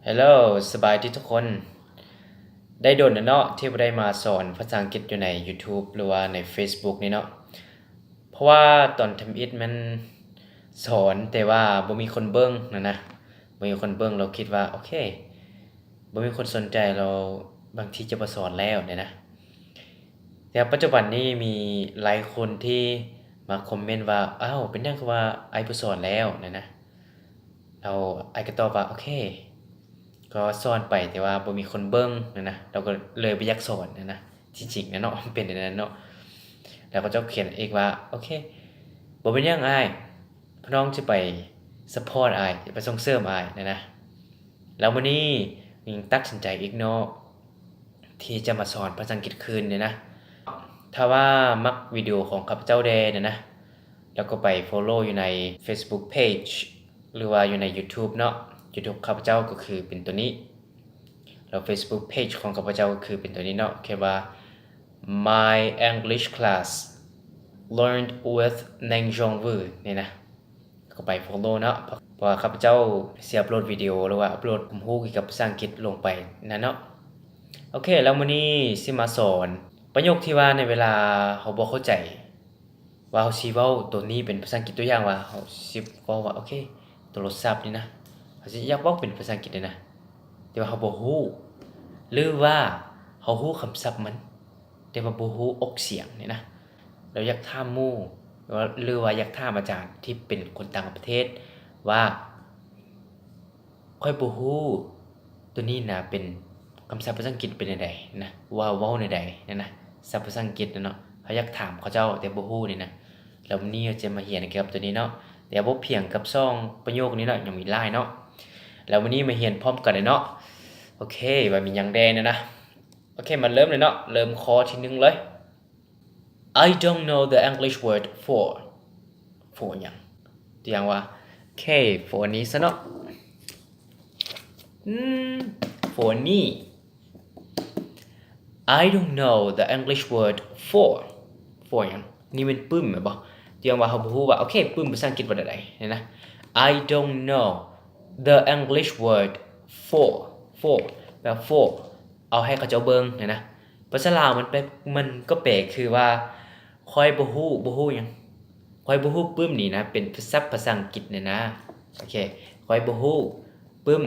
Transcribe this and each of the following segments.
ฮัลโหลสบายดีทุกคนได้โดนเนาะที่ได้มาสอนภาษาอังกฤษอยู่ใน YouTube หรือว่าใน Facebook นี่เนาะเพราะว่าตอนทำอิฐมันสอนแต่ว่าบ่มีคนเบิ่งนะบ่มีคนเบิ่งเราคิดว่าโอเคบ่มีคนสนใจเราบางทีจะบ่สอนแล้วเนี่ยนะแต่ปัจจุบันนี้มีหลายคนที่มาคอมเมนต์ว่าอ้าวเป็นจังคือว่าไอ้บ่สอนแล้วเนี่ยนะแล้วไอ้ก็ตอบว่าโอเค ก็สอนไปแต่ว่าบ่มีคนเบิ่งนะเราก็เลยบ่อยากสอนนะที่จริงนะเนาะมันเป็นอย่างนั้นเนาะแล้วก็เจ้าเขียนเองว่าโอเคบ่เป็นหยังอ้ายพี่น้องสิไปซัปพอร์ตอ้ายไปส่งเสริมอ้ายนะแล้วมื้อนี้ยิงตัดสินใจอีกเนาะที่จะมาสอนภาษาอังกฤษคืนเนี่ยนะถ้าว่ามักวิดีโอของข้าพเจ้าแดนะแล้วก็ไปฟอลโลว์อยู่ใน Facebook Page หรือว่าอยู่ใน YouTube เนาะ YouTube ข้าพเจ้าก็คือเป็นตัวนี้แล้ว Facebook Page ของข้าพเจ้าก็คือเป็นตัวนี้เนาะแค่ว่า My English Class Learned with Neng Jongwoo นี่นะก็ไป follow เนาะเพราะว่าข้าพเจ้าเสียอัปโหลดวิดีโอหรือว่าอัปโหลดความรู้เกี่ยวกับภาษาอังกฤษลงไปนั่นเนาะโอเคแล้วมื้อนี้สิมาสอนประโยคที่ว่าในเวลาเราบ่เข้าใจว่าเราสิเว้าตัวนี้เป็นภาษาอังกฤษตัวอย่างว่าเราสิเว้าว่าโอเคโทรศัพท์นี่นะเราสิอยากเว้าเป็นภาษาอังกฤษเลยนะแต่ว่าเราบ่ฮู้หรือว่าเราฮู้คำศัพท์มันแต่ว่าบ่ฮู้ออกเสียงนี่นะเราอยากถามหมู่หรือว่าอยากถามอาจารย์ที่เป็นคนต่างประเทศว่าข้อยบ่ฮู้ตัวนี้น่ะเป็นคำศัพท์ภาษาอังกฤษเป็นจังไดนะว่าเว้าแนวใดนะศัพท์ภาษาอังกฤษเนาะเขาอยากถามเขาเจ้าแต่บ่ฮู้นี่นะแล้ววันนี้เราจะมาเรียนเกี่ยวกับตัวนี้เนาะแต่บ่เพียงกับ2ประโยคนี้เนาะยังมีหลายเนาะแล้ววันนี้มาเรียนพร้อมกันเลยเนาะโอเคว่ามีหยังแดนะโอเคมาเริ่มเลยเนาะเริ่มข้อที่1เลย I don't know the English word for หยังตัวอย่างว่าโอเค for นี้ซะเนาะfor นี้ I don't know the English word for หยังนี่เป็นปึ้มแม่นบ่ตัวอย่างว่าเฮาบ่ฮู้ว่าโอเคปึ้มภาษาอังกฤษว่าใดๆนะ I don't know the English word for แปลว่า for เอาให้เขาเจ้าเบิ่งนะภาษาลาวมันก็แปลคือว่าข้อยบ่ฮู้หยังข้อยบ่ฮู้ปึ้มนี่นะเป็นศัพท์ภาษาอังกฤษเนี่ยนะโอเคข้อยบ่ฮู้ปึ้ม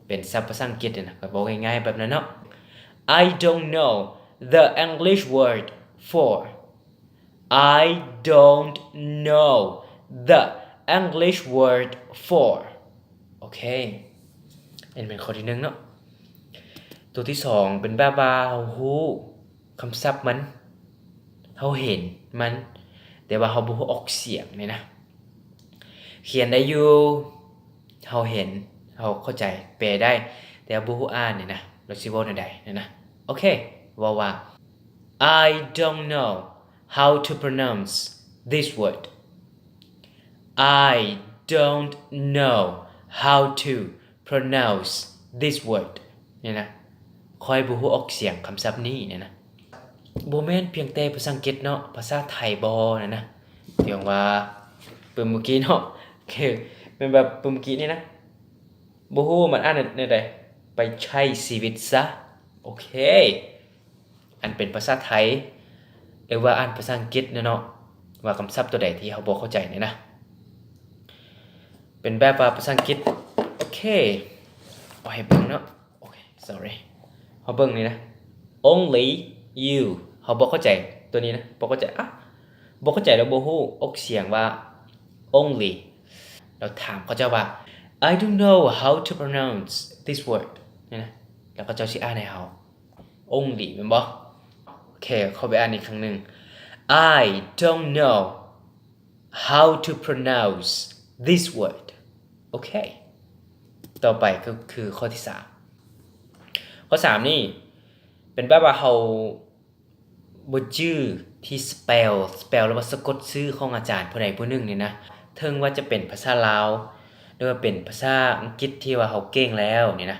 เป็นศัพท์ภาษาอังกฤษเนี่ยนะข้อยบอกง่ายๆแบบนั้นเนาะ I don't know the English word for I don't know the English word for โอเคอันเป็นข้อที่1เนาะตัวที่2เป็นแบบว่าเฮาฮู้คำศัพท์มันเฮาเห็นมันแต่ว่าเฮาบ่ฮู้ออกเสียงนี่นะเขียนได้อยู่เฮาเห็นเฮาเข้าใจแปลได้แต่บ่ฮู้อ่านนี่นะเราสิเว้าแนวใดนี่นะโอเคเว้าว่า I don't know how to pronounce this word I don't know how to pronounce this word นี่นะข้อยบ่ฮู้ออกเสียงคำศัพท์นี้นี่นะบ่แม่นเพียงแต่ภาษาอังกฤษเนาะภาษาไทยบ่นั่นนะเรียกว่าปึ้มเมื่อกี้เนาะคือเป็นแบบปึ้มเมื่อกี้นี่นะบ่ฮู้มันอ่านแนวใดไปใช้ชีวิตซะโอเคอันเป็นภาษาไทยหรือว่าอ่านภาษาอังกฤษเนาะว่าคำศัพท์ตัวใดที่เฮาบ่เข้าใจนี่นะเป็นแบบว่าภาษาอังกฤษโอเคเอาให้เบิ่งเนาะโอเค sorry เฮาเบิ่งนี่นะ only you เฮาบ่เข้าใจตัวนี้นะบ่เข้าใจบ่เข้าใจแล้วบ่ฮู้ออกเสียงว่า only เราถามเขาเจ้าว่า I don't know how to pronounce this word นี่นะแล้วก็เจ้าสิอ่านให้เฮา only แม่นบ่โอเคเข้าไปอ่านอีกครั้งนึง I don't know how to pronounce this word โอเคต่อไปก็คือข้อที่3ข้อ3นี่เป็นแบบว่าเฮาบ่ชื่อที่ spell หรือว่าสะกดชื่อของอาจารย์ผู้ใดผู้หนึ่งนี่นะถึงว่าจะเป็นภาษาลาวหรือว่าเป็นภาษาอังกฤษที่ว่าเฮาเก่งแล้วนี่นะ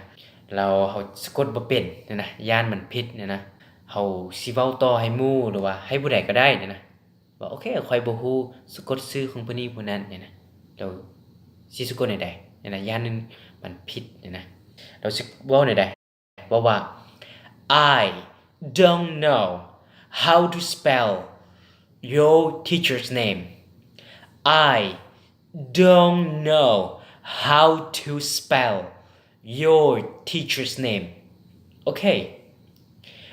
เฮาสะกดบ่เป็นนี่นะย้านมันผิดนี่นะเฮาสิเว้าต่อให้หมู่หรือว่าให้ผู้ใดก็ได้นี่นะว่าโอเคข้อยบ่ฮู้สะกดชื่อของผู้นี้ผู้นั้นนี่นะแล้วสิสะกดได้นี่นะย้านนึงมันผิดนี่นะ เราสิเว้าได้ว่า I don't know how to spell your teacher's name I don't know how to spell your teacher's name โอเค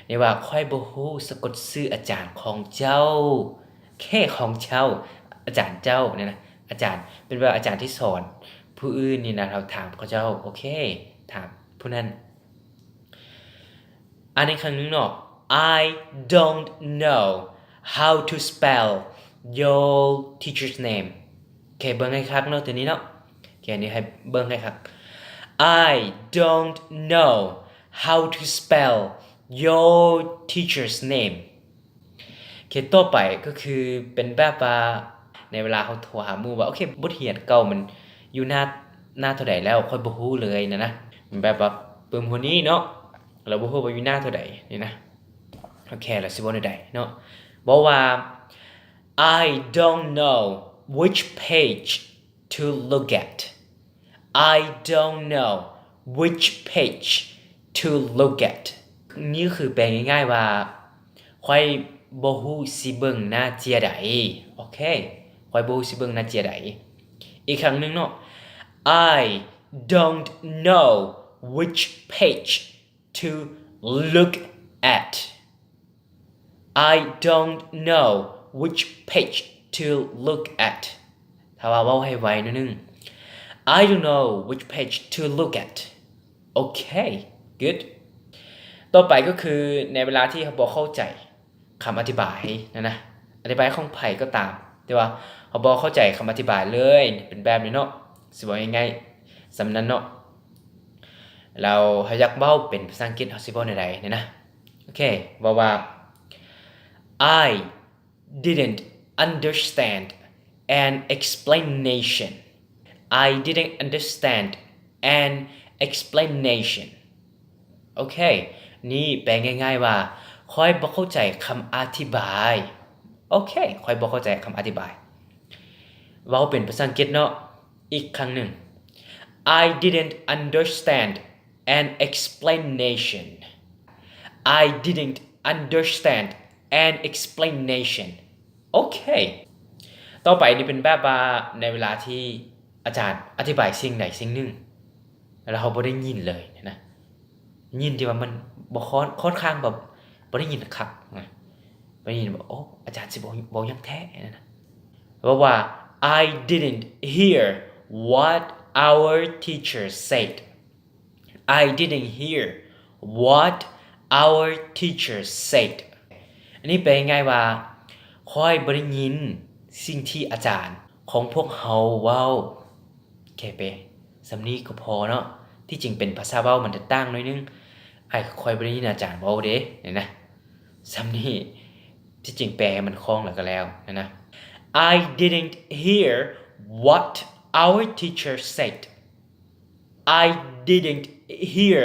นี่ว่าค่อยบ่ฮู้สะกดชื่ออาจารย์ของเจ้าแค่ของเจ้าอาจารย์เจ้าเนี่ยนะอาจารย์เป็นว่าอาจารย์ที่สอนผู้อื่นนี่นะเราถามเขาเจ้าโอเคถามผู้นั้นอันนี้ครั้งนึงเนาะ I don't know how to spell your teacher's name โอเคเบิ่งให้คักเนาะตัวนี้เนาะโอเคอันนี้ให้เบิ่งให้คัก I don't know how to spell your teacher's name โอเคต่อไปก็คือเป็นแบบว่าในเวลาเขาโทรหาหมู่ว่าโอเคบทเรียนเก่ามันอยู่หน้าเท่าใดแล้วค่อยบ่ฮู้เลยนะมันแบบว่าปึ้มคนนี้เนาะเราบ่ฮู้ว่าอยู่หน้าเท่าใดนี่นะโอเคแล้วสิเว้าได้เนาะบอกว่า I don't know which page to look at I don't know which page to look at นี่คือแปลง่ายๆว่าค่อยบ่ฮู้สิเบิ่งหน้าเจียใดโอเคค่อยบ่ฮู้สิเบิ่งหน้าเจียใดอีกครั้งนึงเนาะ I don't know which page to look at I don't know which page to look at ถ้าว่าเว้าให้ไวนิดนึง I don't know which page to look at okay good ต่อไปก็คือในเวลาที่เขาบ่เข้าใจคำอธิบายนะอธิบายของไผก็ตามแต่ว่าเขาบ่เข้าใจคำอธิบายเลยเป็นแบบนี้เนาะสิว่ายังไงสำนั้นเนาะเราอยากเว้าเป็นภาษาอังกฤษเฮาสิเว้าได้เนี่ยนะโอเคว่า I didn't understand an explanation I didn't understand an explanation โอเคนี่แปลง่ายๆว่าค่อยบ่เข้าใจคำอธิบายโอเคค่อยบ่เข้าใจคำอธิบายเว้าเป็นภาษาอังกฤษเนาะอีกครั้งหนึ่ง I didn't understand an explanation I didn't understand an explanation โอเคต่อไปนี่เป็นแบบว่าในเวลาที่อาจารย์อธิบายสิ่งใดสิ่งหนึ่งแล้วเราบ่ได้ยินเลยนะยินที่ว่ามันบ่ค่อนข้างแบบบ่ได้ยินคักนะบ่ได้ยินว่าโอ้อาจารย์สิบ่ยังแท้นะว่า I didn't hear what our teacher said I didn't hear what our teacher said อันนี้แปลง่ายว่าค่อยบ่ได้ยินสิ่งที่อาจารย์ของพวกเฮาเว้าแค่เปสำนี้ก็พอเนาะที่จริงเป็นภาษาเว้ามันจะต่างหน่อยนึงไอ้ค่อยบ่ได้ยินอาจารย์เว้าเด้เนี่ยนะสำนี้ที่จริงแปลมันคล่องแล้วก็แล้วนะ I didn't hear what our teacher said I didn't hear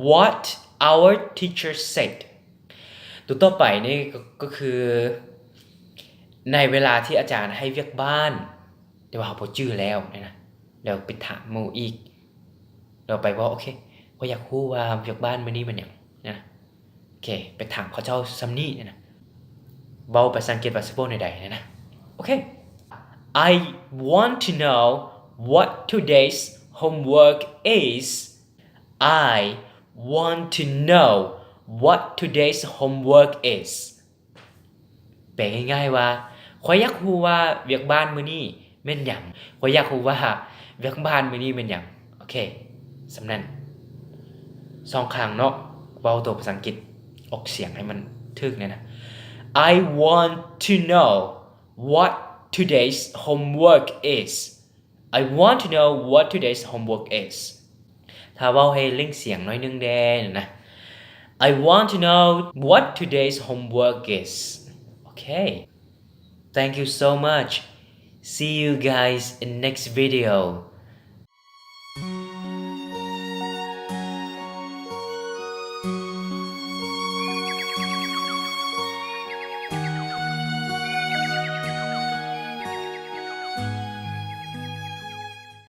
what our teacher said ตัวต่อไปนี่ก็คือในเวลาที่อาจารย์ให้เวียกบ้านแต่ว่าเขาบ่จื้อแล้วนะเดี๋ยวไปถามหมู่อีกเราไปว่าโอเคก็อยากรู้ว่าเวียกบ้านมื้อนี้มันหยังนะโอเคไปถามเขาเจ้าซำนี้นะเว้าภาษาอังกฤษว่าสิบ่ได้นะโอเค I want to know what today's homework is I want to know what today's homework is แปลง่ายๆว่าข้อยอยากรู้ว่าเวียกบ้านมื้อนี้แม่นหยังข้อยอยากรู้ว่าเวียกบ้านมื้อนี้แม่นหยังโอเคสำนั้น2ครั้งเนาะเว้าตัวภาษาอังกฤษออกเสียงให้มันถูกนะ I want to know what today's homework is I want to know what today's homework is ถ้าเว้าให้เร่งเสียงหน่อยนึงแด่นะ I want to know what today's homework is okay thank you so much see you guys in next video